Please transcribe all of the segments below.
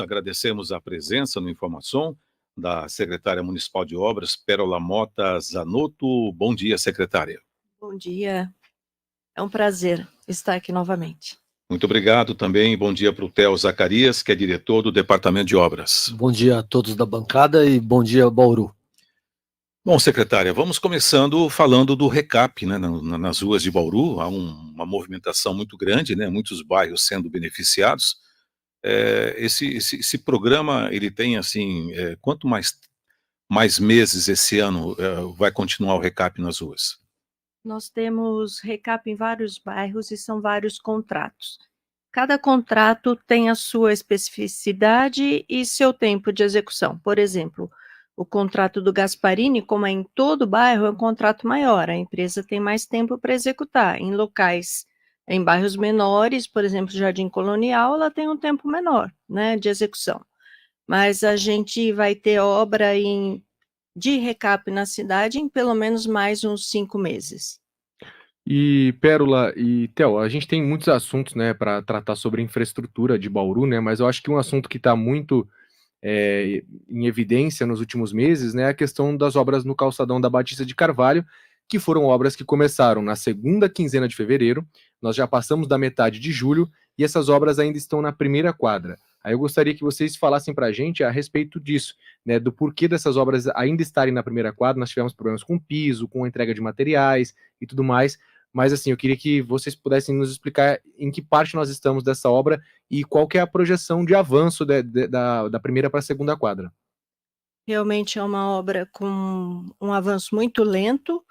Agradecemos a presença no Informação da secretária municipal de obras, Pérola Mota Zanotto. Bom dia, secretária. Bom dia, é um prazer estar aqui novamente. Muito obrigado também. Bom dia para o Theo Zacarias, que é diretor do Departamento de Obras. Bom dia a todos da bancada e bom dia, Bauru. Bom, secretária, vamos começando falando do recap, né, nas ruas de Bauru. Há uma movimentação muito grande, né, muitos bairros sendo beneficiados. Esse programa, ele tem assim, quanto mais meses esse ano vai continuar o recap nas ruas? Nós temos recap em vários bairros e são vários contratos. Cada contrato tem a sua especificidade e seu tempo de execução. Por exemplo, o contrato do Gasparini, como é em todo bairro, é um contrato maior. A empresa tem mais tempo para executar. Em locais, em bairros menores, por exemplo, Jardim Colonial, ela tem um tempo menor, né, de execução. Mas a gente vai ter obra de recap na cidade em pelo menos mais uns 5 meses. E Pérola e Theo, a gente tem muitos assuntos, né, para tratar sobre infraestrutura de Bauru, né, mas eu acho que um assunto que está muito em evidência nos últimos meses, né, é a questão das obras no calçadão da Batista de Carvalho, que foram obras que começaram na segunda quinzena de fevereiro, nós já passamos da metade de julho e essas obras ainda estão na primeira quadra. Aí eu gostaria que vocês falassem para a gente a respeito disso, né, do porquê dessas obras ainda estarem na primeira quadra. Nós tivemos problemas com piso, com entrega de materiais e tudo mais, mas assim, eu queria que vocês pudessem nos explicar em que parte nós estamos dessa obra e qual que é a projeção de avanço da primeira para a segunda quadra. Realmente é uma obra com um avanço muito lento.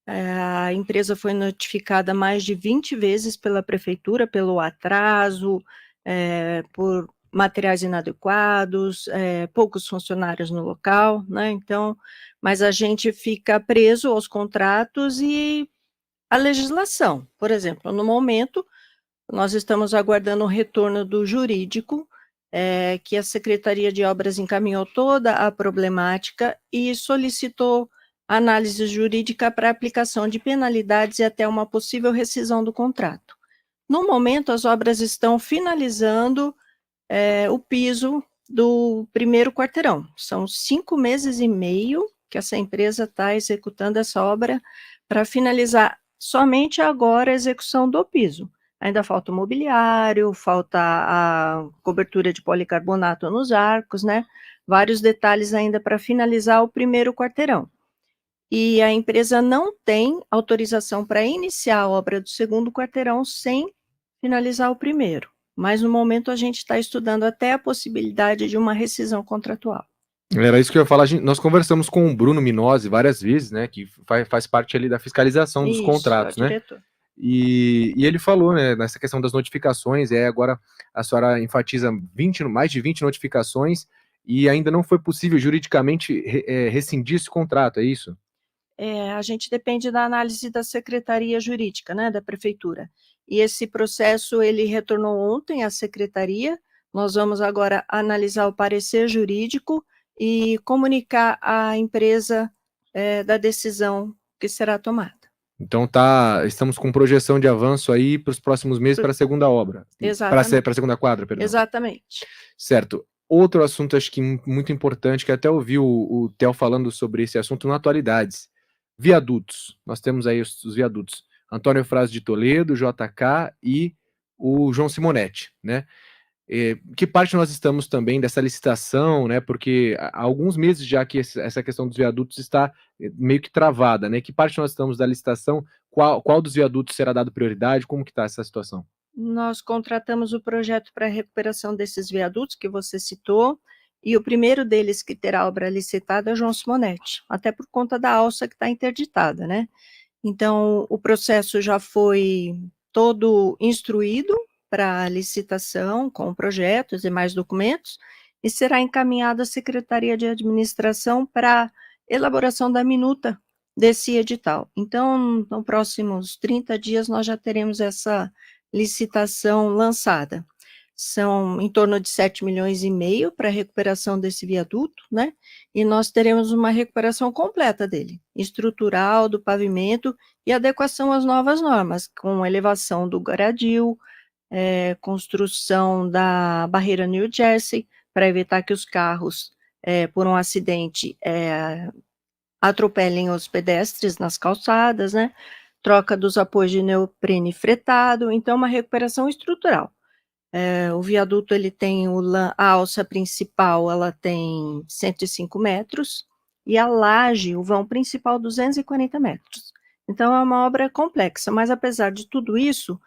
A empresa foi notificada mais de 20 vezes pela prefeitura, pelo atraso, por materiais inadequados, poucos funcionários no local, né? Então, mas a gente fica preso aos contratos e à legislação. Por exemplo, no momento, nós estamos aguardando o retorno do jurídico, que a Secretaria de Obras encaminhou toda a problemática e solicitou análise jurídica para aplicação de penalidades e até uma possível rescisão do contrato. No momento, as obras estão finalizando o piso do primeiro quarteirão. São 5 meses e meio que essa empresa está executando essa obra para finalizar somente agora a execução do piso. Ainda falta o mobiliário, falta a cobertura de policarbonato nos arcos, né? Vários detalhes ainda para finalizar o primeiro quarteirão. E a empresa não tem autorização para iniciar a obra do segundo quarteirão sem finalizar o primeiro. Mas no momento a gente está estudando até a possibilidade de uma rescisão contratual. Era isso que eu ia falar. Nós conversamos com o Bruno Minozzi várias vezes, né, que faz parte ali da fiscalização dos contratos, né? Diretor. E ele falou, né, nessa questão das notificações, agora a senhora enfatiza mais de 20 notificações e ainda não foi possível juridicamente rescindir esse contrato, é isso? A gente depende da análise da Secretaria Jurídica, né, da Prefeitura. E esse processo, ele retornou ontem à Secretaria. Nós vamos agora analisar o parecer jurídico e comunicar à empresa da decisão que será tomada. Então estamos com projeção de avanço aí para os próximos meses para a segunda obra. Exatamente. Para a segunda quadra, perdão. Exatamente. Certo. Outro assunto, acho que muito importante, que até ouvi o Theo falando sobre esse assunto na Atualidades. Viadutos. Nós temos aí os viadutos. Antônio Fraz de Toledo, JK e o João Simonetti, né? Que parte nós estamos também dessa licitação, né? Porque há alguns meses já que essa questão dos viadutos está meio que travada, né? Que parte nós estamos da licitação? Qual dos viadutos será dado prioridade? Como que está essa situação? Nós contratamos o projeto para a recuperação desses viadutos que você citou, e o primeiro deles que terá obra licitada é o João Simonetti, até por conta da alça que está interditada, né? Então, o processo já foi todo instruído para licitação, com projetos e mais documentos, e será encaminhado à Secretaria de Administração para elaboração da minuta desse edital. Então, nos próximos 30 dias, nós já teremos essa licitação lançada. São em torno de 7,5 milhões para a recuperação desse viaduto, né? E nós teremos uma recuperação completa dele, estrutural, do pavimento e adequação às novas normas, com elevação do gradil, construção da barreira New Jersey, para evitar que os carros, por um acidente, atropelem os pedestres nas calçadas, né, troca dos apoios de neoprene fretado, então uma recuperação estrutural. O viaduto ele tem a alça principal, ela tem 105 metros, e a laje, o vão principal, 240 metros. Então é uma obra complexa, mas apesar de tudo isso,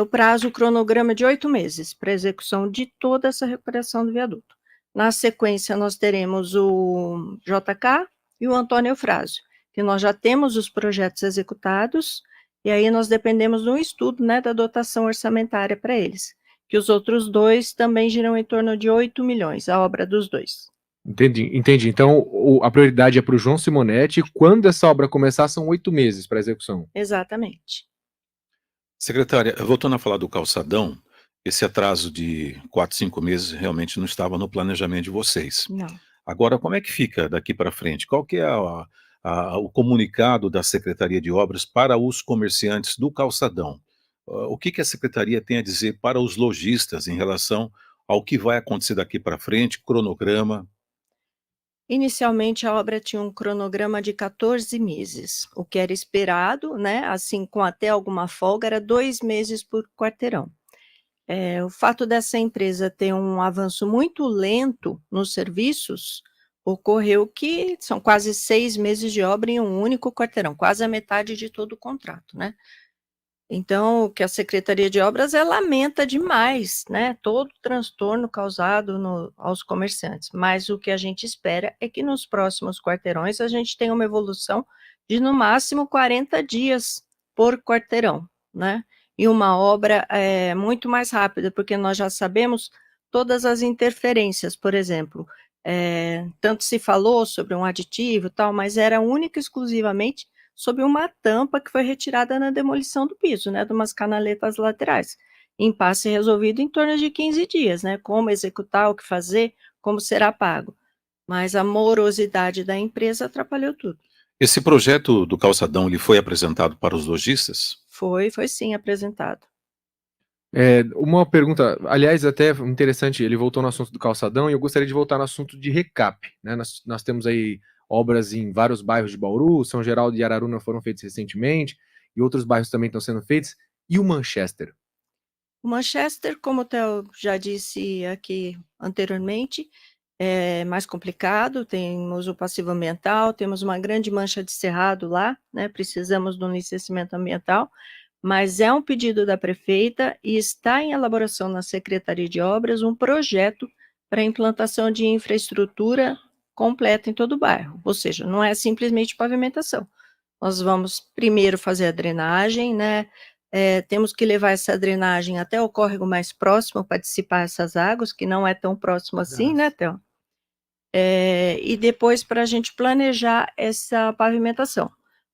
o prazo, o cronograma é de 8 meses para execução de toda essa recuperação do viaduto. Na sequência, nós teremos o JK e o Antônio Eufrásio, que nós já temos os projetos executados, e aí nós dependemos de um estudo, né, da dotação orçamentária para eles, que os outros dois também giram em torno de 8 milhões, a obra dos dois. Entendi. Então, a prioridade é para o João Simonetti, e quando essa obra começar, são 8 meses para execução. Exatamente. Secretária, voltando a falar do calçadão, esse atraso de 4, 5 meses realmente não estava no planejamento de vocês. Não. Agora, como é que fica daqui para frente? Qual que é o comunicado da Secretaria de Obras para os comerciantes do calçadão? O que que a secretaria tem a dizer para os lojistas em relação ao que vai acontecer daqui para frente, cronograma? Inicialmente, a obra tinha um cronograma de 14 meses, o que era esperado, né, assim, com até alguma folga, era 2 meses por quarteirão. O fato dessa empresa ter um avanço muito lento nos serviços, ocorreu que são quase 6 meses de obra em um único quarteirão, quase a metade de todo o contrato, né. Então, o que a Secretaria de Obras lamenta demais, né, todo o transtorno causado aos comerciantes, mas o que a gente espera é que nos próximos quarteirões a gente tenha uma evolução de no máximo 40 dias por quarteirão, né, e uma obra muito mais rápida, porque nós já sabemos todas as interferências, por exemplo, tanto se falou sobre um aditivo e tal, mas era única e exclusivamente sob uma tampa que foi retirada na demolição do piso, né, de umas canaletas laterais. Impasse resolvido em torno de 15 dias, né, como executar, o que fazer, como será pago. Mas a morosidade da empresa atrapalhou tudo. Esse projeto do calçadão, ele foi apresentado para os lojistas? Foi sim apresentado. Uma pergunta, aliás, até interessante, ele voltou no assunto do calçadão e eu gostaria de voltar no assunto de recap, né? Nós temos aí obras em vários bairros de Bauru, São Geraldo e Araruna foram feitos recentemente, e outros bairros também estão sendo feitos. E o Manchester? O Manchester, como o Theo já disse aqui anteriormente, é mais complicado, temos o passivo ambiental, temos uma grande mancha de cerrado lá, né, precisamos de um licenciamento ambiental, mas é um pedido da prefeita e está em elaboração na Secretaria de Obras um projeto para a implantação de infraestrutura completa em todo o bairro, ou seja, não é simplesmente pavimentação. Nós vamos primeiro fazer a drenagem, né, temos que levar essa drenagem até o córrego mais próximo para dissipar essas águas, que não é tão próximo assim, né, Theo? E depois para a gente planejar essa pavimentação.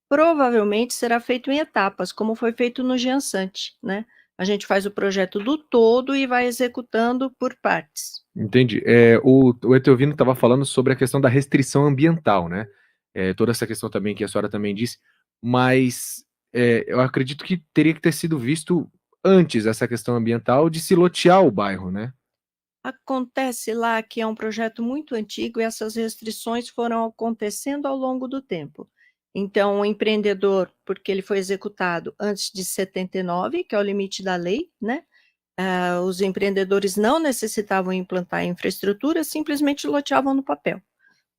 Provavelmente será feito em etapas, como foi feito no Giansante, né? A gente faz o projeto do todo e vai executando por partes. Entendi. O Etelvino estava falando sobre a questão da restrição ambiental, né? Toda essa questão também que a senhora também disse, mas eu acredito que teria que ter sido visto antes essa questão ambiental de se lotear o bairro, né? Acontece lá que é um projeto muito antigo e essas restrições foram acontecendo ao longo do tempo. Então, o empreendedor, porque ele foi executado antes de 79, que é o limite da lei, né? Os empreendedores não necessitavam implantar infraestrutura, simplesmente loteavam no papel,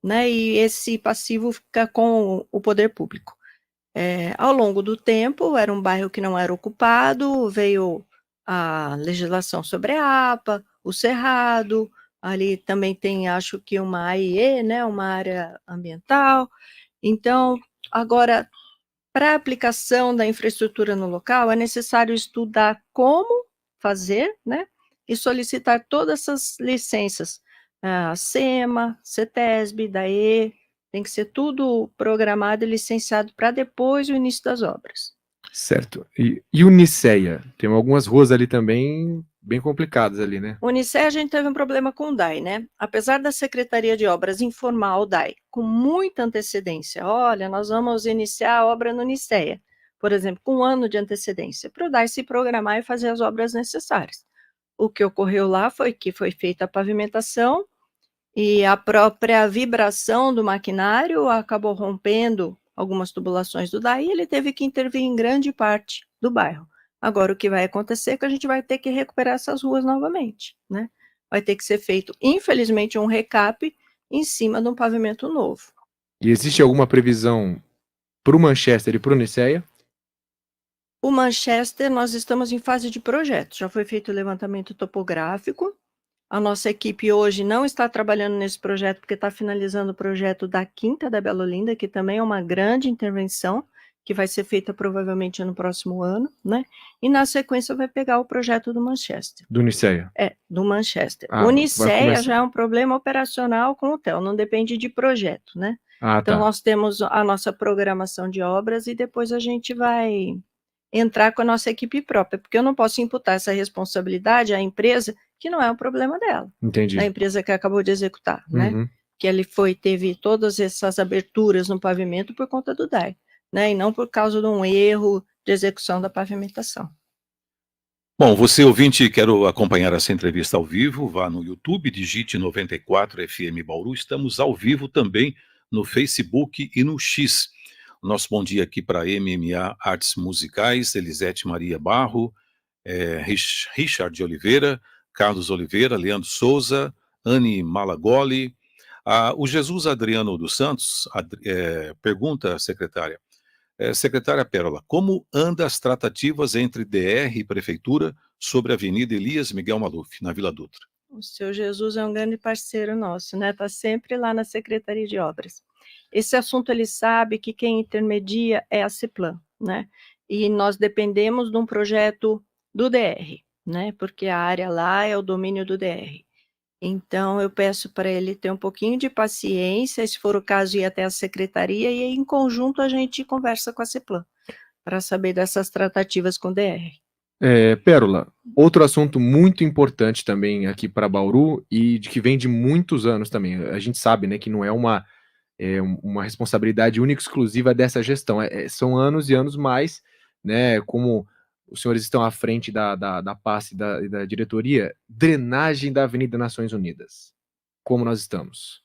né? E esse passivo fica com o poder público. Ao longo do tempo, era um bairro que não era ocupado, veio a legislação sobre a APA, o Cerrado, ali também tem, acho que uma AIE, né, uma área ambiental. Então, agora, para a aplicação da infraestrutura no local, é necessário estudar como fazer, né, e solicitar todas essas licenças, SEMA, CETESB, DAE, tem que ser tudo programado e licenciado para depois o início das obras. Certo. E o Niceia? Tem algumas ruas ali também bem complicadas ali, né? O Niceia, a gente teve um problema com o DAE, né? Apesar da Secretaria de Obras informar ao DAE com muita antecedência, olha, nós vamos iniciar a obra no Niceia, por exemplo, com 1 ano de antecedência, para o DAE se programar e fazer as obras necessárias. O que ocorreu lá foi que foi feita a pavimentação e a própria vibração do maquinário acabou rompendo algumas tubulações do DAI e ele teve que intervir em grande parte do bairro. Agora, o que vai acontecer é que a gente vai ter que recuperar essas ruas novamente, né? Vai ter que ser feito, infelizmente, um recap em cima de um pavimento novo. E existe alguma previsão para o Manchester e para o Niceia? O Manchester, nós estamos em fase de projeto, já foi feito o levantamento topográfico. A nossa equipe hoje não está trabalhando nesse projeto porque está finalizando o projeto da Quinta da Bela Olinda, que também é uma grande intervenção, que vai ser feita provavelmente no próximo ano, né? E na sequência vai pegar o projeto do Manchester. Do Niceia? Do Manchester. Ah, O vai Niceia começar. já é um problema operacional com o TEL, não depende de projeto, né? Ah, Então tá. nós temos a nossa programação de obras e depois a gente vai entrar com a nossa equipe própria, porque eu não posso imputar essa responsabilidade à empresa, que não é um problema dela, Entendi. da empresa que acabou de executar, né? Uhum. Que ele teve todas essas aberturas no pavimento por conta do DAI, né? E não por causa de um erro de execução da pavimentação. Bom, você ouvinte, quero acompanhar essa entrevista ao vivo, vá no YouTube, digite 94 FM Bauru, estamos ao vivo também no Facebook e no X. Nosso bom dia aqui para MMA Artes Musicais, Elisete Maria Barro, Richard Oliveira, Carlos Oliveira, Leandro Souza, Anne Malagoli. O Jesus Adriano dos Santos pergunta, secretária, secretária Pérola, como andam as tratativas entre DR e Prefeitura sobre a Avenida Elias Miguel Maluf, na Vila Dutra? O seu Jesus é um grande parceiro nosso, né? Está sempre lá na Secretaria de Obras. Esse assunto ele sabe que quem intermedia é a CEPLAN, né? E nós dependemos de um projeto do DR, né? Porque a área lá é o domínio do DR. Então, eu peço para ele ter um pouquinho de paciência, se for o caso, ir até a secretaria e em conjunto a gente conversa com a CEPLAN para saber dessas tratativas com o DR. Pérola, outro assunto muito importante também aqui para Bauru e que vem de muitos anos também. A gente sabe, né, que não é uma responsabilidade única e exclusiva dessa gestão. São anos e anos mais, né, como os senhores estão à frente da PAS e da diretoria, drenagem da Avenida Nações Unidas. Como nós estamos?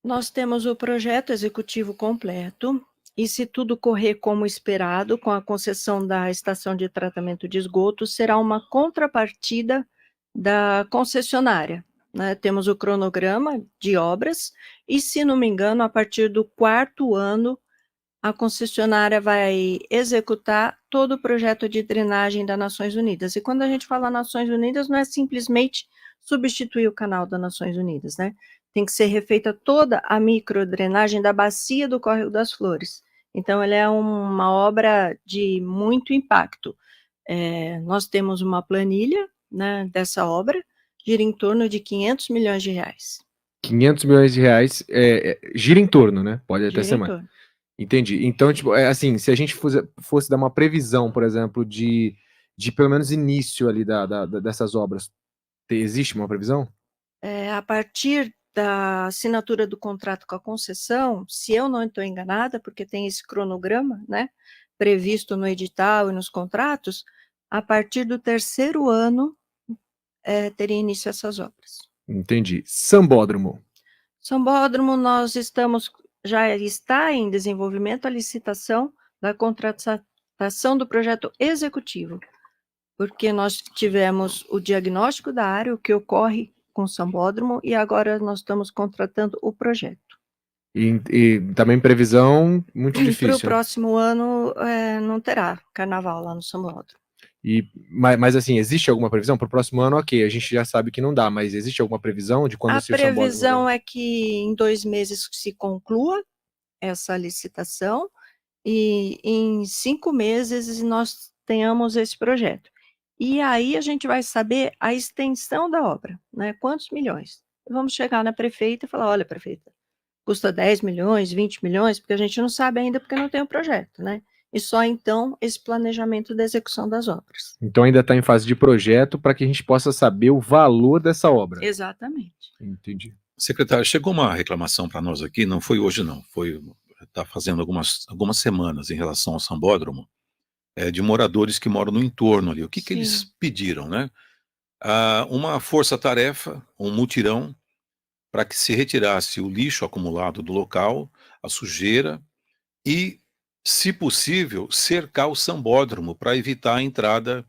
Nós temos o projeto executivo completo e, se tudo correr como esperado, com a concessão da estação de tratamento de esgoto, será uma contrapartida da concessionária, né? Temos o cronograma de obras e, se não me engano, a partir do 4º ano, a concessionária vai executar todo o projeto de drenagem das Nações Unidas. E quando a gente fala Nações Unidas, não é simplesmente substituir o canal das Nações Unidas, né? Tem que ser refeita toda a microdrenagem da bacia do Córrego das Flores. Então, ela é uma obra de muito impacto. Nós temos uma planilha, né, dessa obra, gira em torno de 500 milhões de reais. 500 milhões de reais gira em torno, né? Pode até ser mais. Entendi. Então, tipo, assim, se a gente fosse dar uma previsão, por exemplo, de pelo menos início ali dessas obras, existe uma previsão? A partir da assinatura do contrato com a concessão, se eu não estou enganada, porque tem esse cronograma, né, previsto no edital e nos contratos, a partir do 3º ano teria início essas obras. Entendi. Sambódromo. Sambódromo, já está em desenvolvimento a licitação da contratação do projeto executivo, porque nós tivemos o diagnóstico da área, o que ocorre com o Sambódromo, e agora nós estamos contratando o projeto. E também previsão muito difícil. Para o próximo ano não terá carnaval lá no Sambódromo. Mas assim, existe alguma previsão? Para o próximo ano, ok, a gente já sabe que não dá, mas existe alguma previsão de quando A o Sambódromo... previsão é que em 2 meses se conclua essa licitação e em 5 meses nós tenhamos esse projeto. E aí a gente vai saber a extensão da obra, né? Quantos milhões? Vamos chegar na prefeita e falar, olha, prefeita, custa 10 milhões, 20 milhões, porque a gente não sabe ainda porque não tem o projeto, né? E só então esse planejamento da execução das obras. Então ainda está em fase de projeto para que a gente possa saber o valor dessa obra. Exatamente. Entendi. Secretário, chegou uma reclamação para nós aqui, não foi hoje não, está fazendo algumas semanas em relação ao Sambódromo, de moradores que moram no entorno ali. O que eles pediram, né? uma força-tarefa, um mutirão, para que se retirasse o lixo acumulado do local, a sujeira e, se possível, cercar o sambódromo para evitar a entrada,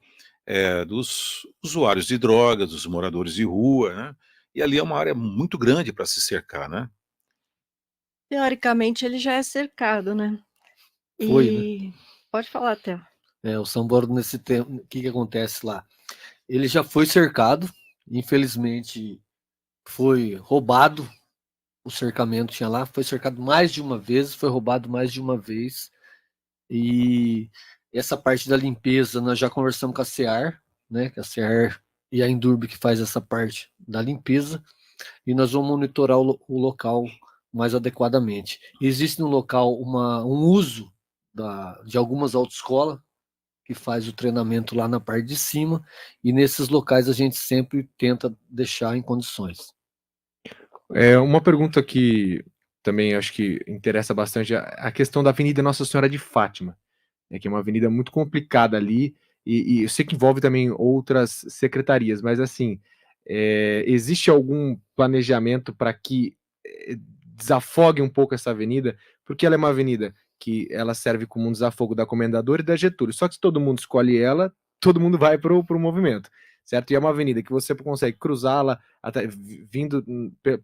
dos usuários de drogas, dos moradores de rua, né. E ali é uma área muito grande para se cercar, né. Teoricamente ele já é cercado, né. Foi, né? E pode falar, Theo. O Sambódromo nesse tempo, o que acontece lá? Ele já foi cercado, infelizmente foi roubado, o cercamento tinha lá, foi cercado mais de uma vez, foi roubado mais de uma vez, e essa parte da limpeza nós já conversamos com a CEAR, né, que a CEAR e a Endurbe que faz essa parte da limpeza, e nós vamos monitorar o local mais adequadamente. Existe no local um uso de algumas autoescolas que faz o treinamento lá na parte de cima, e nesses locais a gente sempre tenta deixar em condições. Uma pergunta que também acho que interessa bastante, a questão da Avenida Nossa Senhora de Fátima, né, que é uma avenida muito complicada ali, e eu sei que envolve também outras secretarias, mas assim, existe algum planejamento para que desafogue um pouco essa avenida? Porque ela é uma avenida que ela serve como um desafogo da Comendador e da Getúlio, só que se todo mundo escolhe ela, todo mundo vai para o movimento, certo? E é uma avenida que você consegue cruzá-la, vindo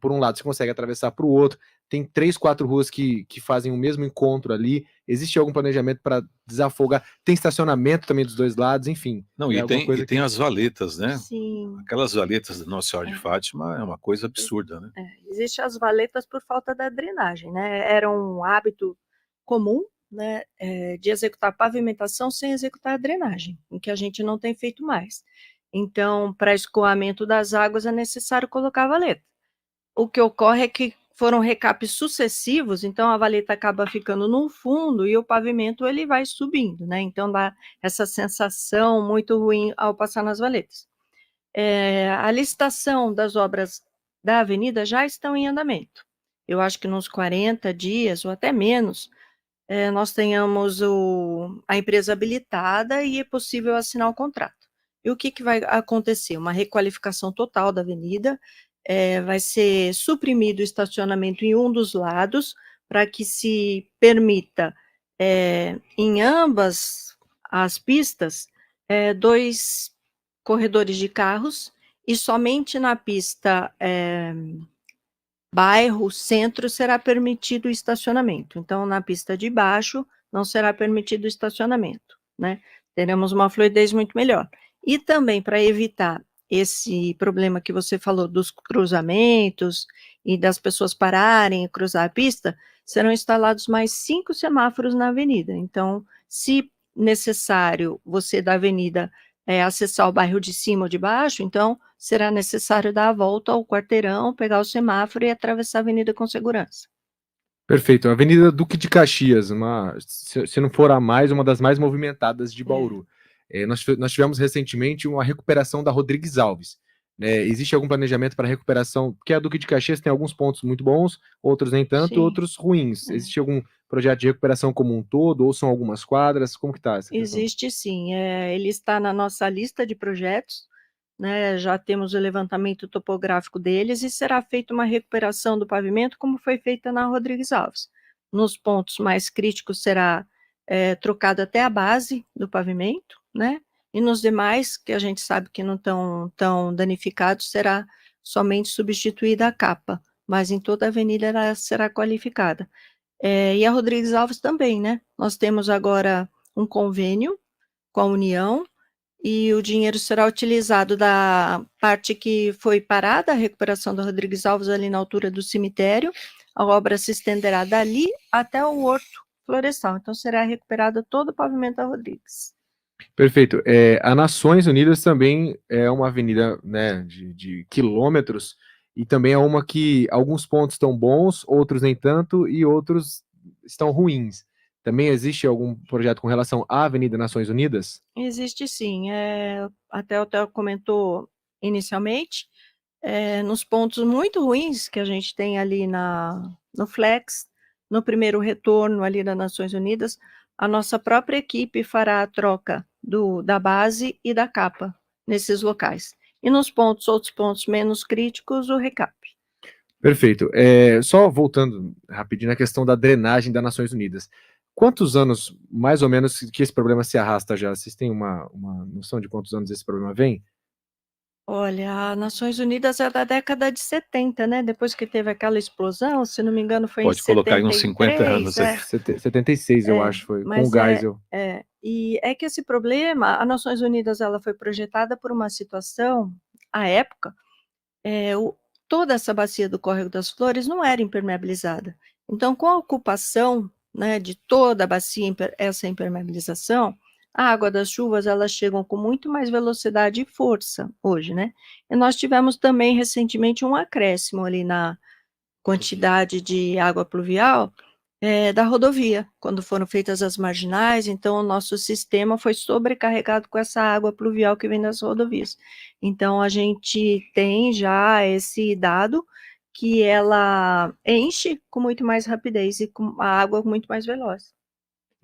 por um lado, você consegue atravessar para o outro, tem 3, 4 ruas que fazem o mesmo encontro ali. Existe algum planejamento para desafogar? Tem estacionamento também dos 2 lados, enfim, Não, é e alguma tem coisa que as valetas, né. Sim. Aquelas valetas da Nossa Senhora de É. Fátima é uma coisa absurda, né. Existe as valetas por falta da drenagem, né, era um hábito comum, né, de executar pavimentação sem executar a drenagem, o que a gente não tem feito mais. Então, para escoamento das águas é necessário colocar a valeta. O que ocorre é que foram recapes sucessivos, então a valeta acaba ficando no fundo e o pavimento ele vai subindo, né, então dá essa sensação muito ruim ao passar nas valetas. A licitação das obras da avenida já estão em andamento. Eu acho que nos 40 dias ou até menos, nós tenhamos a empresa habilitada e é possível assinar o contrato. E o que vai acontecer? Uma requalificação total da avenida, vai ser suprimido o estacionamento em um dos lados, para que se permita, em ambas as pistas, 2 corredores de carros, e somente na pista, bairro, centro, será permitido o estacionamento. Então, na pista de baixo, não será permitido o estacionamento, né. Teremos uma fluidez muito melhor. E também para evitar esse problema que você falou dos cruzamentos e das pessoas pararem e cruzar a pista, serão instalados mais 5 semáforos na avenida. Então, se necessário você da avenida, acessar o bairro de cima ou de baixo, então será necessário dar a volta ao quarteirão, pegar o semáforo e atravessar a avenida com segurança. perfeito. Avenida Duque de Caxias, se não for a mais, uma das mais movimentadas de É. Bauru. Nós tivemos recentemente uma recuperação da Rodrigues Alves, né. Existe algum planejamento para recuperação? Porque a Duque de Caxias tem alguns pontos muito bons, outros nem tanto, Sim, outros ruins. é. Existe algum projeto de recuperação como um todo, ou são algumas quadras? Como que tá essa questão? Existe sim, ele está na nossa lista de projetos, né, já temos o levantamento topográfico deles e será feita uma recuperação do pavimento como foi feita na Rodrigues Alves. Nos pontos mais críticos será, trocado até a base do pavimento, né, e nos demais, que a gente sabe que não estão tão danificados, será somente substituída a capa, mas em toda a avenida ela será qualificada. E a Rodrigues Alves também, né, nós temos agora um convênio com a União, e o dinheiro será utilizado da parte que foi parada, a recuperação da Rodrigues Alves, ali na altura do cemitério, a obra se estenderá dali até o horto florestal, então será recuperado todo o pavimento da Rodrigues. Perfeito. A Nações Unidas também é uma avenida, né, de quilômetros, e também é uma que alguns pontos estão bons, outros nem tanto, e outros estão ruins. Também existe algum projeto com relação à Avenida Nações Unidas? Existe sim, até o Theo comentou inicialmente, nos pontos muito ruins que a gente tem ali no Flex, no primeiro retorno ali das Nações Unidas, a nossa própria equipe fará a troca da base e da capa nesses locais. e nos outros pontos menos críticos, o recap. Perfeito. Só voltando rapidinho na questão da drenagem das Nações Unidas. Quantos anos, mais ou menos, que esse problema se arrasta já? Vocês têm uma noção de quantos anos esse problema vem? Olha, as Nações Unidas é da década de 70, né? Depois que teve aquela explosão, se não me engano, foi Pode em colocar aí uns 50 anos 73, aí. 76, eu acho, foi, com o mas Geisel. e é que esse problema, a Nações Unidas, ela foi projetada por uma situação, à época, toda essa bacia do Córrego das Flores não era impermeabilizada. Então, com a ocupação, né, de toda a bacia, essa impermeabilização, a água das chuvas, elas chegam com muito mais velocidade e força hoje, né? E nós tivemos também recentemente um acréscimo ali na quantidade de água pluvial da rodovia, quando foram feitas as marginais, então o nosso sistema foi sobrecarregado com essa água pluvial que vem das rodovias. Então a gente tem já esse dado que ela enche com muito mais rapidez e com a água muito mais veloz.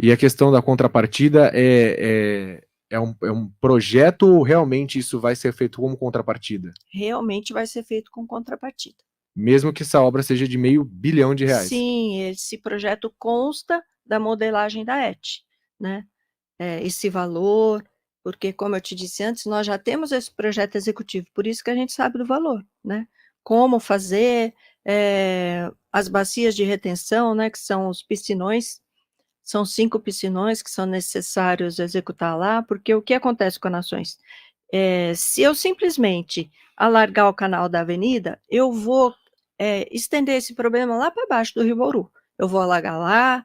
E a questão da contrapartida é um projeto ou realmente isso vai ser feito como contrapartida? Realmente vai ser feito com contrapartida. Mesmo que essa obra seja de R$500 bilhão. Sim, esse projeto consta da modelagem da ET, né? Esse valor, porque, como eu te disse antes, nós já temos esse projeto executivo, por isso que a gente sabe do valor, né? Como fazer, as bacias de retenção, né, que são os piscinões, são 5 piscinões que são necessários executar lá, porque o que acontece com as Nações? Se eu simplesmente alargar o canal da avenida, eu vou estender esse problema lá para baixo do Rio Bauru. Eu vou alagar lá,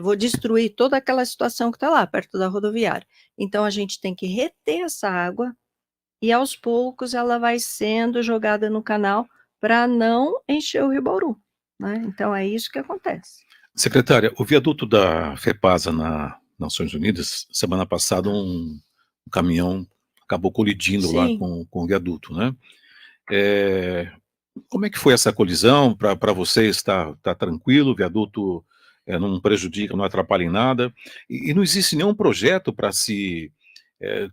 vou destruir toda aquela situação que está lá, perto da rodoviária. Então, a gente tem que reter essa água e, aos poucos, ela vai sendo jogada no canal para não encher o Rio Bauru, né? Então, é isso que acontece. Secretária, o viaduto da FEPASA nas Nações Unidas, semana passada um caminhão acabou colidindo lá Sim. com o viaduto, né? Como é que foi essa colisão? Para vocês está tranquilo, o viaduto não prejudica, não atrapalha em nada? E não existe nenhum projeto para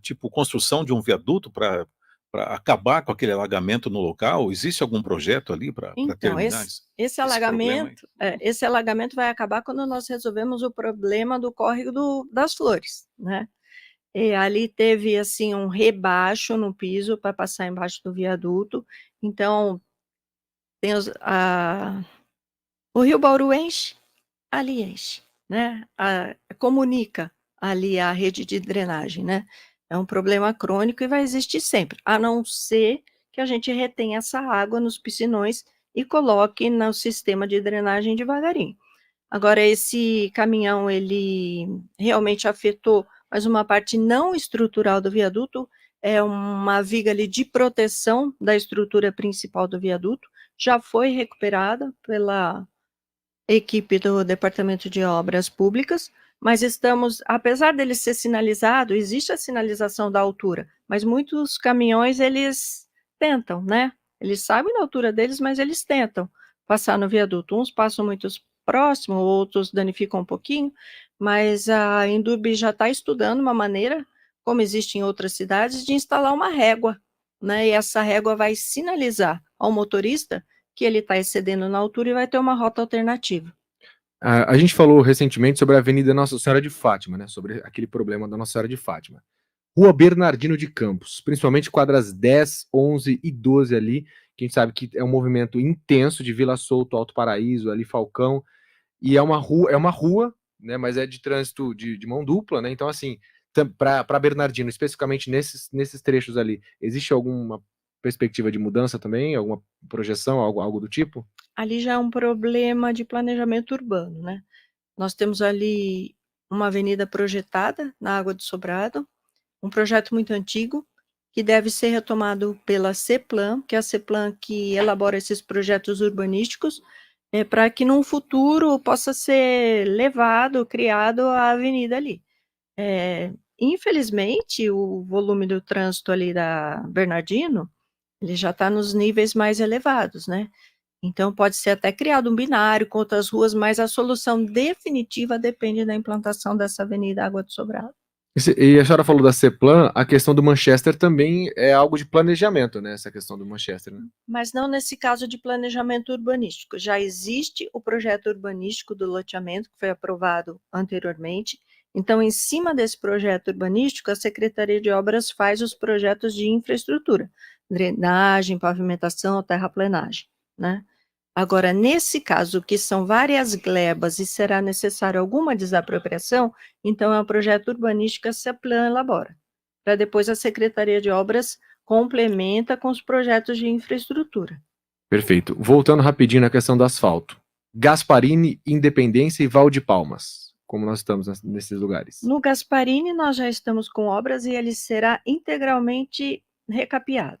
tipo, construção de um viaduto para acabar com aquele alagamento no local? Existe algum projeto ali para Então, terminar esse problema aí? esse alagamento vai acabar quando nós resolvemos o problema do córrego das Flores, né? E ali teve, assim, um rebaixo no piso para passar embaixo do viaduto, então tem o Rio Bauru enche, ali enche, né? Comunica ali a rede de drenagem, né? É um problema crônico e vai existir sempre, a não ser que a gente retenha essa água nos piscinões e coloque no sistema de drenagem devagarinho. Agora, esse caminhão, ele realmente afetou, mas uma parte não estrutural do viaduto, é uma viga ali de proteção da estrutura principal do viaduto, já foi recuperada pela equipe do Departamento de Obras Públicas, mas apesar dele ser sinalizado, existe a sinalização da altura, mas muitos caminhões, eles tentam, né? Eles sabem da altura deles, mas eles tentam passar no viaduto. Uns passam muito próximo, outros danificam um pouquinho, mas a Indurb já está estudando uma maneira, como existe em outras cidades, de instalar uma régua, né? E essa régua vai sinalizar ao motorista que ele está excedendo na altura e vai ter uma rota alternativa. A gente falou recentemente sobre a Avenida Nossa Senhora de Fátima, né? Sobre aquele problema da Nossa Senhora de Fátima. Rua Bernardino de Campos, principalmente quadras 10, 11 e 12 ali, que a gente sabe que é um movimento intenso de Vila Souto, Alto Paraíso, ali Falcão, e é uma rua, né? Mas é de trânsito de mão dupla, né? Então, assim, para Bernardino, especificamente nesses trechos ali, existe alguma perspectiva de mudança também? Alguma projeção, algo do tipo? Ali já é um problema de planejamento urbano, né? Nós temos ali uma avenida projetada na Água do Sobrado, um projeto muito antigo, que deve ser retomado pela CEPLAN, que é a CEPLAN que elabora esses projetos urbanísticos, para que num futuro possa ser criado a avenida ali. Infelizmente, o volume do trânsito ali da Bernardino, ele já está nos níveis mais elevados, né? Então, pode ser até criado um binário com outras ruas, mas a solução definitiva depende da implantação dessa avenida Água do Sobrado. E a senhora falou da CEPLAN, a questão do Manchester também é algo de planejamento, né? Essa questão do Manchester, né? Mas não nesse caso de planejamento urbanístico. Já existe o projeto urbanístico do loteamento, que foi aprovado anteriormente. Então, em cima desse projeto urbanístico, a Secretaria de Obras faz os projetos de infraestrutura, drenagem, pavimentação, terraplenagem, né? Agora, nesse caso, que são várias glebas e será necessário alguma desapropriação, então é um projeto urbanístico que a CEPLAN elabora, para depois a Secretaria de Obras complementa com os projetos de infraestrutura. Perfeito. Voltando rapidinho na questão do asfalto. Gasparini, Independência e Valde Palmas. Como nós estamos nesses lugares? No Gasparini, nós já estamos com obras e ele será integralmente recapeado,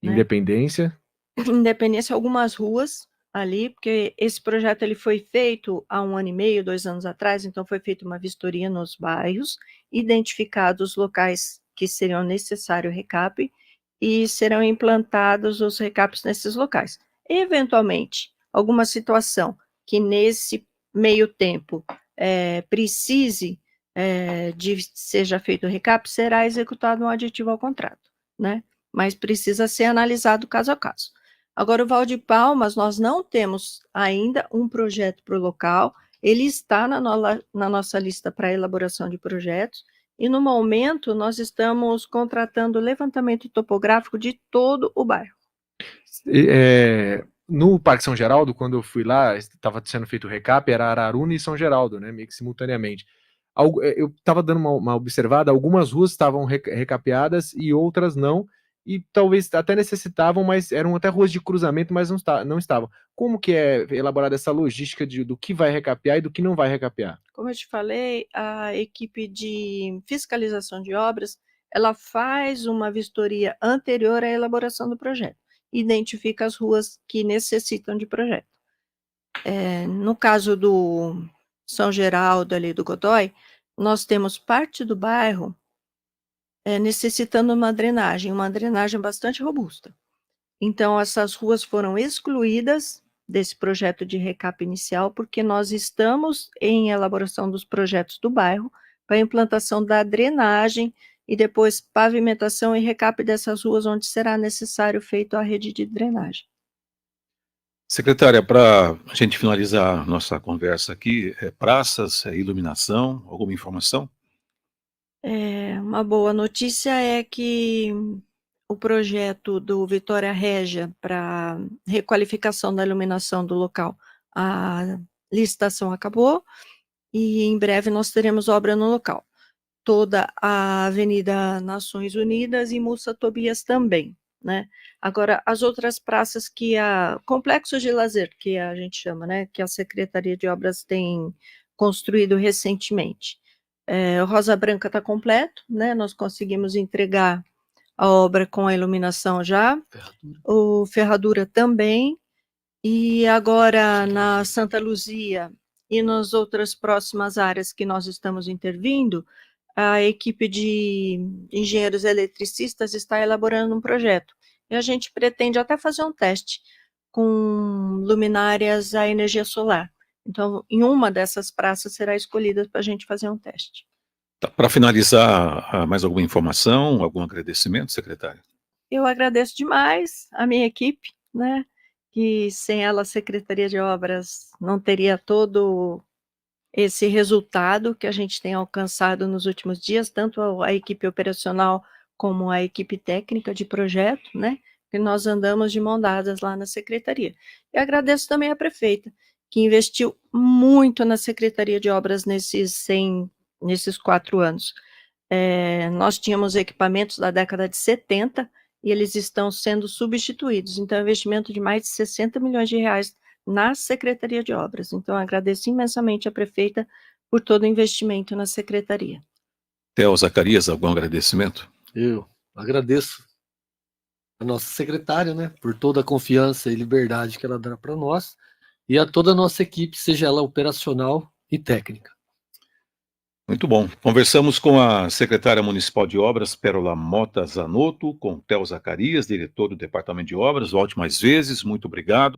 né? Independência. Independência, algumas ruas ali, porque esse projeto ele foi feito há 1 ano e meio, 2 anos atrás, então foi feita uma vistoria nos bairros, identificados os locais que seriam necessário recape e serão implantados os recapes nesses locais. Eventualmente, alguma situação que nesse meio tempo precise de seja feito o recap, será executado um aditivo ao contrato, né? Mas precisa ser analisado caso a caso. Agora, o Valde Palmas, nós não temos ainda um projeto para o local, ele está na nossa lista para elaboração de projetos, e no momento nós estamos contratando o levantamento topográfico de todo o bairro. No Parque São Geraldo, quando eu fui lá, estava sendo feito o recap, era Araruna e São Geraldo, né, meio que simultaneamente. Eu estava dando uma observada, algumas ruas estavam recapeadas e outras não, e talvez até necessitavam, mas eram até ruas de cruzamento, mas não estavam. Como que é elaborada essa logística do que vai recapear e do que não vai recapear? Como eu te falei, a equipe de fiscalização de obras, ela faz uma vistoria anterior à elaboração do projeto, identifica as ruas que necessitam de projeto. No caso do São Geraldo, ali do Godoy, nós temos parte do bairro necessitando uma drenagem bastante robusta. Então, essas ruas foram excluídas desse projeto de recap inicial, porque nós estamos em elaboração dos projetos do bairro para a implantação da drenagem e depois pavimentação e recap dessas ruas onde será necessário feito a rede de drenagem. Secretária, para a gente finalizar nossa conversa aqui, praças, iluminação, alguma informação? Uma boa notícia é que o projeto do Vitória Régia para requalificação da iluminação do local, a licitação acabou e em breve nós teremos obra no local. Toda a Avenida Nações Unidas e Mussa Tobias também, né? Agora, as outras praças complexos de lazer, que a gente chama, né? Que a Secretaria de Obras tem construído recentemente. O Rosa Branca está completo, né? Nós conseguimos entregar a obra com a iluminação já, o Ferradura também, e agora na Santa Luzia e nas outras próximas áreas que nós estamos intervindo, a equipe de engenheiros eletricistas está elaborando um projeto, e a gente pretende até fazer um teste com luminárias à energia solar. Então, em uma dessas praças será escolhida para a gente fazer um teste. Tá, para finalizar, mais alguma informação, algum agradecimento, secretária? Eu agradeço demais a minha equipe, né, que sem ela a Secretaria de Obras não teria todo esse resultado que a gente tem alcançado nos últimos dias, tanto a equipe operacional como a equipe técnica de projeto, né, que nós andamos de mão dadas lá na Secretaria. E agradeço também à prefeita, que investiu muito na Secretaria de Obras nesses 4 anos. Nós tínhamos equipamentos da década de 70 e eles estão sendo substituídos, então investimento de mais de 60 milhões de reais na Secretaria de Obras. Então agradeço imensamente a prefeita por todo o investimento na Secretaria. Theo Zacarias, algum agradecimento? Eu agradeço a nossa secretária, né, por toda a confiança e liberdade que ela dá para nós, e a toda a nossa equipe, seja ela operacional e técnica. Muito bom. Conversamos com a secretária municipal de obras, Pérola Mota Zanotto, com Theo Zacarias, diretor do Departamento de Obras. Volte mais vezes, muito obrigado.